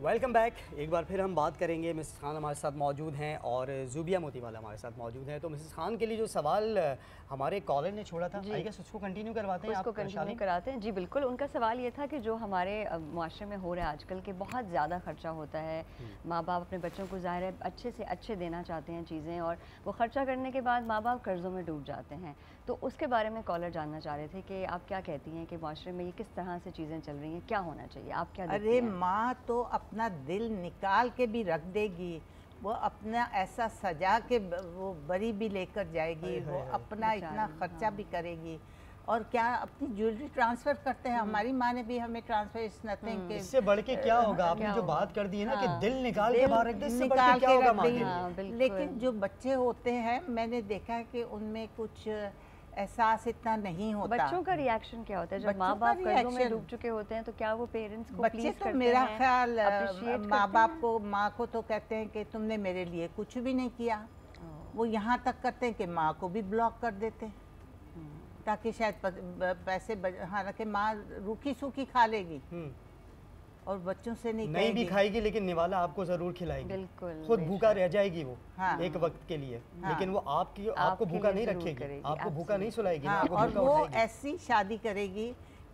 Welcome back. एक बार फिर हम बात करेंगे। मिसेस खान हमारे साथ मौजूद हैं और ज़ुबिया मोतीवाला हमारे साथ मौजूद हैं। तो मिसेस खान के लिए जो सवाल हमारे कॉलर ने छोड़ा था, आई गेस उसको कंटिन्यू करवाते हैं। उसको कंटिन्यू कराते हैं जी, बिल्कुल। उनका सवाल ये था कि जो हमारे माशरे में हो रहा है आजकल के बहुत ज़्यादा खर्चा होता है, माँ बाप अपने बच्चों को ज़ाहिर है अच्छे से अच्छे देना चाहते हैं चीज़ें, और वो खर्चा करने के बाद माँ बाप कर्ज़ों में डूब जाते हैं। तो उसके बारे में कॉलर जानना चाह रहे थे कि आप क्या कहती हैं कि माशरे में ये किस तरह से चीज़ें चल रही हैं, क्या होना चाहिए, आप क्या देखती हैं? अरे माँ तो अपना दिल निकाल के भी रख देगी, वो अपना ऐसा सजा के वो बरी भी लेकर जाएगी, वो अपना इतना खर्चा भी करेगी, और क्या अपनी ज्वेलरी ट्रांसफर करते हैं। हमारी माँ ने भी हमें ट्रांसफर इस नथिंग के, इससे बढ़ के क्या होगा? आपने जो बात कर दी है ना कि दिल निकाल के बाहर रख दे, इससे बढ़ के क्या होगा माँ के लिए? लेकिन जो बच्चे होते हैं मैंने देखा है कि उनमें कुछ एहसास इतना नहीं होता। बच्चों का रिएक्शन क्या होता है जब माँ बाप कर्जों में डूब चुके होते हैं? तो क्या वो पेरेंट्स को बच्चे तो मेरा ख्याल माँ बाप को, माँ को तो कहते हैं कि तुमने मेरे लिए कुछ भी नहीं किया। वो यहाँ तक करते हैं कि माँ को भी ब्लॉक कर देते हैं ताकि शायद पैसे, हालांकि माँ रूखी सूखी खा लेगी और बच्चों से नहीं भी खाएगी, लेकिन निवाला आपको जरूर खिलाएगी। बिल्कुल, खुद भूखा रह जाएगी वो एक वक्त के लिए, लेकिन वो आपको भूखा नहीं रखेगी, आपको भूखा नहीं सुलाएगी। और वो ऐसी शादी करेगी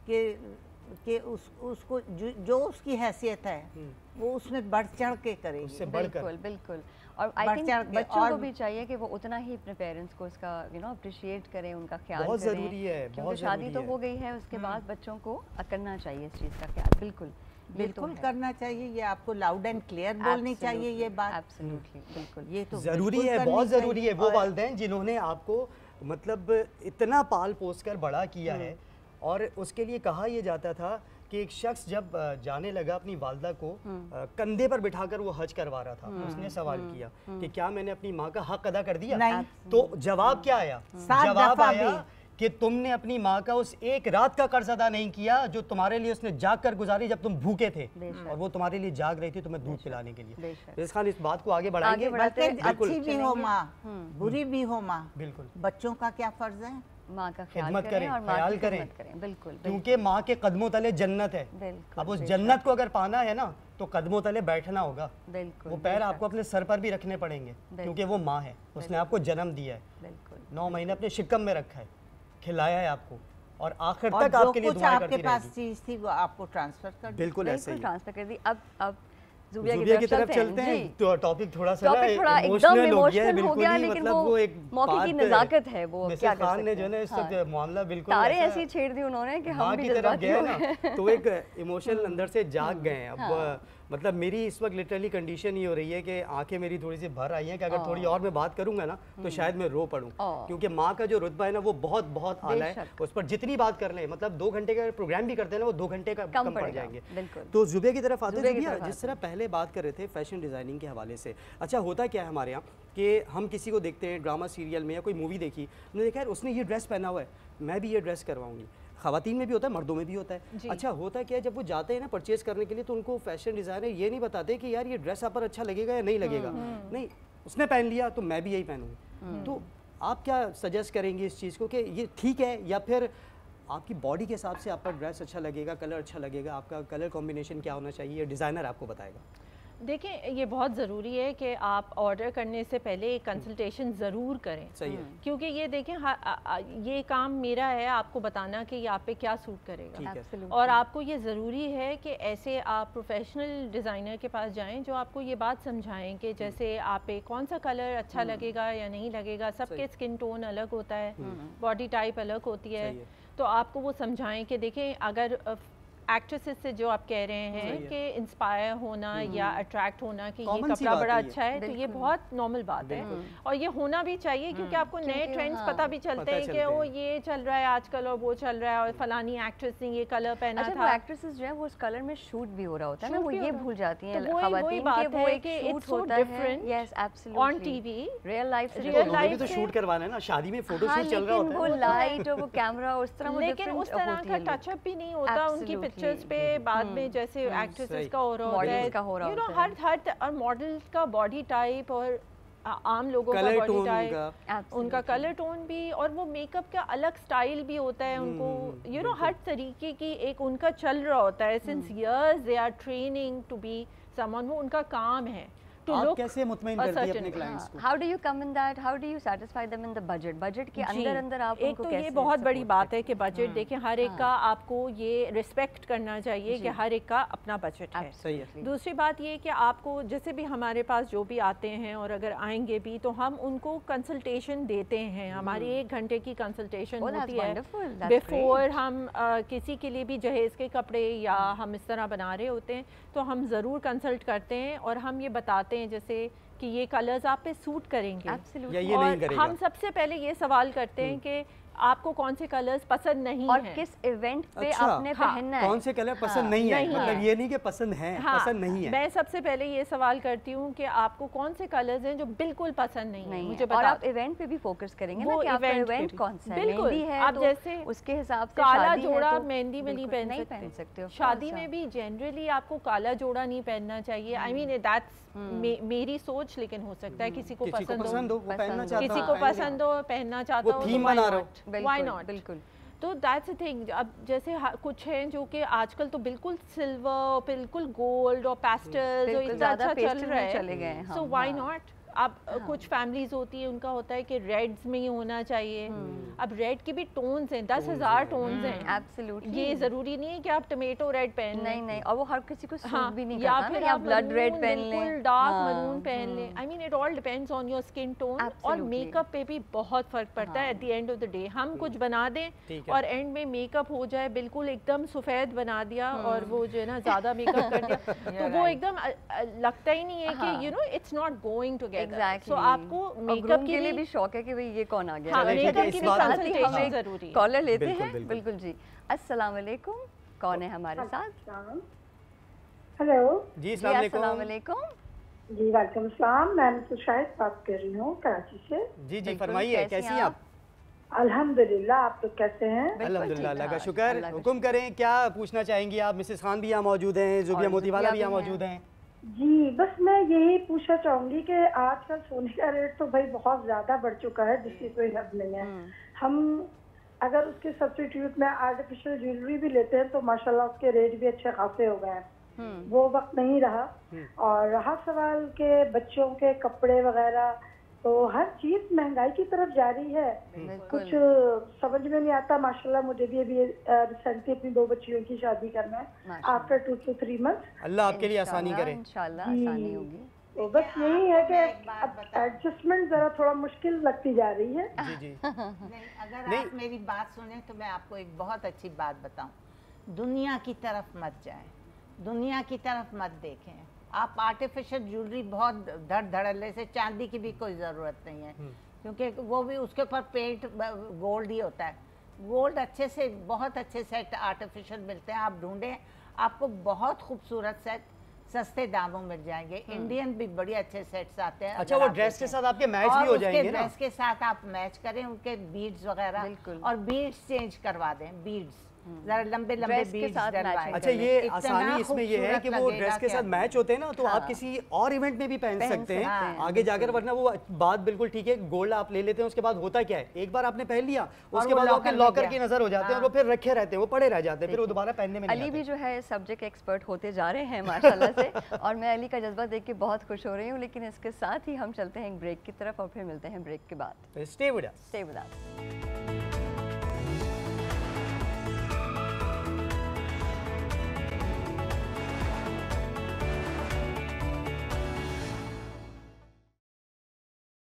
कि उसको जो उसकी हैसियत है वो उसमें बढ़ चढ़ के करेगी, उससे बिल्कुल बिल्कुल। और आई थिंक बच्चों को भी चाहिए कि वो उतना ही अपने पेरेंट्स को इसका अप्रिशिएट करें, उनका ख्याल करें। बहुत जरूरी है, क्योंकि शादी तो हो गई है, उसके बाद बच्चों को करना चाहिए इस चीज़ का ख्याल। बिल्कुल बिल्कुल करना चाहिए। ये आपको लाउड एंड क्लियर बोलनी चाहिए ये बात। एब्सोल्युटली, बिल्कुल। ये तो जरूरी है, बहुत जरूरी है। वो वालिदैन जिन्होंने आपको मतलब इतना पाल पोस कर बड़ा किया है, और उसके लिए कहा यह जाता था कि एक शख्स जब जाने लगा अपनी वालदा को कंधे पर बिठाकर वो हज करवा रहा था, उसने सवाल किया कि क्या मैंने अपनी माँ का हक अदा कर दिया? नहीं। तो जवाब क्या आया? जवाब आया कि तुमने अपनी माँ का उस एक रात का कर्ज अदा नहीं किया जो तुम्हारे लिए उसने जाग कर गुजारी जब तुम भूखे थे, और वो तुम्हारे लिए जाग रही थी तुम्हें दूध पिलाने के लिए। मिसेस खान इस बात को आगे बढ़ाएंगे। अच्छी भी हो माँ, बुरी भी हो माँ, बिल्कुल बच्चों का क्या फर्ज है? माँ का खिदमत करें और ख्याल करें, बिल्कुल, क्योंकि माँ के कदमों तले जन्नत है। अब उस जन्नत को अगर पाना है ना तो कदमों तले बैठना होगा। वो पैर आपको अपने सर पर भी रखने पड़ेंगे, क्योंकि वो माँ है, उसने आपको जन्म दिया है, 9 महीने अपने शिकम में रखा है, खिलाया है आपको, और आखिर तक आपके लिए दुआएं करती रहेगी। आपके पास चीज थी वो आपको ट्रांसफर कर दी। बिल्कुल ऐसे ही ट्रांसफर कर दी। अब ज़ुबिया की तरफ चलते हैं। तो टॉपिक थोड़ा इमोशनल हो गया है, बिल्कुल ही, मतलब वो एक मौके की नज़ाकत है। वो क्या कर खान ने जो है इस वक्त मामला बिल्कुल तारे ऐसी छेड़ दी उन्होंने कि हम भी तरफ गए ना, तो एक इमोशनल अंदर से जाग गए हैं। अब मतलब मेरी इस वक्त लिटरली कंडीशन ये हो रही है कि आंखें मेरी थोड़ी सी भर आई हैं कि अगर थोड़ी और मैं बात करूंगा ना तो शायद मैं रो पड़ूं, क्योंकि माँ का जो रुतबा है ना वो बहुत बहुत आला है। उस पर जितनी बात कर लें, मतलब 2 घंटे का प्रोग्राम भी करते हैं ना, वो 2 घंटे का कम पड़ जाएंगे। तो ज़ुबिया की तरफ आते हैं। जिस तरह पहले बात कर रहे थे फैशन डिज़ाइनिंग के हवाले से, अच्छा होता क्या है हमारे यहाँ कि हम किसी को देखते हैं ड्रामा सीरियल में या कोई मूवी देखी, हमने देखा है उसने ये ड्रेस पहना हुआ है, मैं भी ये ड्रेस करवाऊंगी। ख़वातीन में भी होता है, मर्दों में भी होता है। अच्छा होता क्या है, जब वो जाते हैं ना परचेज करने के लिए तो उनको फैशन डिज़ाइनर ये नहीं बताते कि यार ये ड्रेस आप पर अच्छा लगेगा या नहीं लगेगा, नहीं उसने पहन लिया तो मैं भी यही पहनूंगी। तो आप क्या सजेस्ट करेंगे इस चीज़ को कि ये ठीक है, या फिर आपकी बॉडी के हिसाब से आपका ड्रेस अच्छा लगेगा, कलर अच्छा लगेगा, आपका कलर कॉम्बिनेशन क्या होना चाहिए, डिज़ाइनर आपको बताएगा? देखें, ये बहुत ज़रूरी है कि आप ऑर्डर करने से पहले एक कंसल्टेशन ज़रूर करें। सही है। क्योंकि ये देखें ये काम मेरा है आपको बताना कि ये आप पे क्या सूट करेगा, और आपको ये ज़रूरी है कि ऐसे आप प्रोफेशनल डिज़ाइनर के पास जाएं जो आपको ये बात समझाएं कि जैसे आप पे कौन सा कलर अच्छा लगेगा या नहीं लगेगा। सबके स्किन टोन अलग होता है, बॉडी टाइप अलग होती है, तो आपको वो समझाएं कि देखें अगर एक्ट्रेसेस से जो आप कह रहे हैं कि इंस्पायर होना या अट्रैक्ट होना कि ये कपड़ा बड़ा अच्छा है, तो ये बहुत नॉर्मल बात है, और ये होना भी चाहिए, क्योंकि आपको नए ट्रेंड्स पता भी चलते हैं कि वो ये चल रहा है आजकल और वो चल रहा है, और फलानी एक्ट्रेस ने ये कलर पहना था। वो एक्ट्रेसेस जो है वो उस कलर में शूट भी हो रहा होता है ना, वो ये भूल जाती हैं वही बात है कि it's so different yes absolutely on TV, real life से रियल लाइफ तो शूट करवाना है ना, शादी में फोटो शूट चल रहा होता है, वो लाइट और वो कैमरा उस तरह, लेकिन उस तरह का टचअप भी नहीं होता उनकी पिक्चर्स पे बाद में, जैसे एक्ट्रेसेस का हो रहा है, यू नो हर और मॉडल का बॉडी टाइप और आम लोगों का बॉडी टाइप, उनका कलर टोन भी, और वो मेकअप का अलग स्टाइल भी होता है उनको, यू नो हर तरीके की एक उनका चल रहा होता है, since years they are training to be someone, वो उनका काम है। आप कैसे मुतमईन करती हैं अपने क्लाइंट्स को? How do you come in that? How do you satisfy them in the budget? Budget के अंदर आप एक तो ये बहुत बड़ी बात है कि बजट देखें, हर एक का आपको ये रिस्पेक्ट करना चाहिए कि हर एक का अपना बजट है। सही है। दूसरी बात ये कि आपको जैसे भी हमारे पास जो भी आते हैं और अगर आएंगे भी तो हम उनको कंसल्टेशन देते हैं, हमारी 1 घंटे की कंसल्टेशन होती है बिफोर हम किसी के लिए भी जहेज के कपड़े या हम इस तरह बना रहे होते हैं तो हम ज़रूर कंसल्ट करते हैं और हम ये बताते हैं जैसे कि ये कलर्स आप पे सूट करेंगे या ये नहीं करेगा। हम सबसे पहले ये सवाल करते हैं कि आपको कौन से कलर्स पसंद नहीं और हैं, किस इवेंट पे आपने पहनना है, कौन से कलर पसंद नहीं है, मतलब ये नहीं कि पसंद है, पसंद नहीं है। मैं सबसे पहले ये सवाल करती हूँ कि आपको कौन से कलर्स हैं जो बिल्कुल पसंद नहीं है, मुझे बता। और आप इवेंट पे भी फोकस करेंगे ना कि आपका इवेंट कौन सा है, मेहंदी है आप जैसे उसके हिसाब से काला जोड़ा मेहंदी में नहीं पहन सकते हो, शादी में भी जनरली आपको काला जोड़ा नहीं पहनना चाहिए। आई मीन दैट्स मेरी सोच, लेकिन हो सकता है किसी को पसंद हो, किसी को पसंद हो, पहनना चाहता हो, थीम बना रहा हो, व्हाई नॉट, बिल्कुल। तो दैट्स अ थिंग। अब जैसे कुछ हैं जो कि आजकल तो बिल्कुल सिल्वर, बिल्कुल गोल्ड और पेस्टल जो इतना अच्छा चल रहा है, चले गए, सो व्हाई नॉट। अब कुछ फैमिलीज होती है उनका होता है कि रेड्स में ही होना चाहिए। अब रेड की भी टोन्स हैं, 10,000 टोन्स हैं। एब्सोल्युटली, ये जरूरी नहीं है कि आप टमेटो रेड पहन लें, नहीं, और वो हर किसी को सूट भी नहीं या करता, फिर आप ब्लड रेड पहन लें, बिल्कुल डार्क मरून पहन लें। I mean it all depends on your skin tone. और मेकअप पे भी बहुत फर्क पड़ता है। At the end of the day हम कुछ बना दें और एंड में मेकअप हो जाए बिल्कुल एकदम सफेद बना दिया और वो जो है ना ज्यादा मेकअप कर दिया तो वो एकदम लगता ही नहीं है कि you know it's not going together. So आपको मेकअप के लिए भी शौक है कि भाई ये कौन आ गया। हाँ, मेकअप की भी कंसल्टेशन जरूरी है। कॉलर लेते हैं, बिल्कुल जी। अस्सलाम वालेकुम, कौन है हमारे साथ? हेलो जी, अस्सलाम वालेकुम। जी वालेकुम सलाम, मैं सुशाइद बात कर रही हूँ कराची से। जी जी फरमाइए, कैसी हैं आप? अल्हम्दुलिल्लाह, आप तो कैसे हैं? अल्हम्दुलिल्लाह, अल्लाह का शुक्र। हुक्म करें, क्या पूछना चाहेंगी आप? मिसेस खान भी यहाँ मौजूद हैं, जुबिया मोतीवाला भी यहाँ मौजूद हैं। जी, बस मैं यही पूछना चाहूंगी कि आजकल सोने का रेट तो भाई बहुत ज्यादा बढ़ चुका है जिसकी कोई हद नहीं है। हम अगर उसके सब्स्टिट्यूट में आर्टिफिशियल ज्वेलरी भी लेते हैं तो माशाल्लाह उसके रेट भी अच्छे खासे हो गए हैं। वो वक्त नहीं रहा। और रहा सवाल के बच्चों के कपड़े वगैरह, तो हर चीज महंगाई की तरफ जा रही है, कुछ समझ में नहीं आता। माशाल्लाह मुझे भी अभी रिसेंटली अपनी 2 बच्चियों की शादी करना है आफ्टर 2 to 3 months। अल्लाह आपके लिए आसानी करे, इंशाल्लाह आसानी होगी। तो बस यही है कि अब एडजस्टमेंट जरा थोड़ा मुश्किल लगती जा रही है। जी जी। अगर आप मेरी बात सुने तो मैं आपको एक बहुत अच्छी बात बताऊं, दुनिया की तरफ मत जाएं, दुनिया की तरफ मत देखें। आप आर्टिफिशियल ज्वेलरी बहुत धड़ल्ले से, चांदी की भी कोई ज़रूरत नहीं है क्योंकि वो भी उसके ऊपर पेंट गोल्ड ही होता है। गोल्ड अच्छे से बहुत अच्छे सेट आर्टिफिशियल मिलते हैं, आप ढूंढें आपको बहुत खूबसूरत सेट सस्ते दामों मिल जाएंगे। इंडियन भी बड़े अच्छे सेट्स आते हैं। अच्छा, वो ड्रेस के साथ आपके मैच भी हो जाएंगे ना? ड्रेस के साथ आप मैच करें, उनके बीड्स वगैरह, और बीड्स चेंज करवा दें, बीड्स जरा लंबे लंबे बीड्स डलवाएं। अच्छा, ये आसानी इसमें ये है कि वो ड्रेस के साथ मैच होते हैं ना, तो आप किसी और इवेंट में भी पहन सकते हैं आगे जाकर। वरना वो बात बिल्कुल ठीक है, गोल्ड आप ले लेते हैं, उसके बाद होता क्या है, एक बार आपने पहन लिया उसके बाद आपके लॉकर की नजर हो जाते हैं और वो फिर रखे रहते हैं, वो पड़े रह जाते हैं, फिर वो दोबारा पहनने में नहीं अली भी जो है सब्जेक्ट एक्सपर्ट होते जा रहे हैं माशाल्लाह से, और मैं अली का जज्बा देख के बहुत खुश हो रही हूँ। लेकिन इसके साथ ही हम चलते हैं एक ब्रेक की तरफ और फिर मिलते हैं ब्रेक के बाद। Stay with us. Stay with us.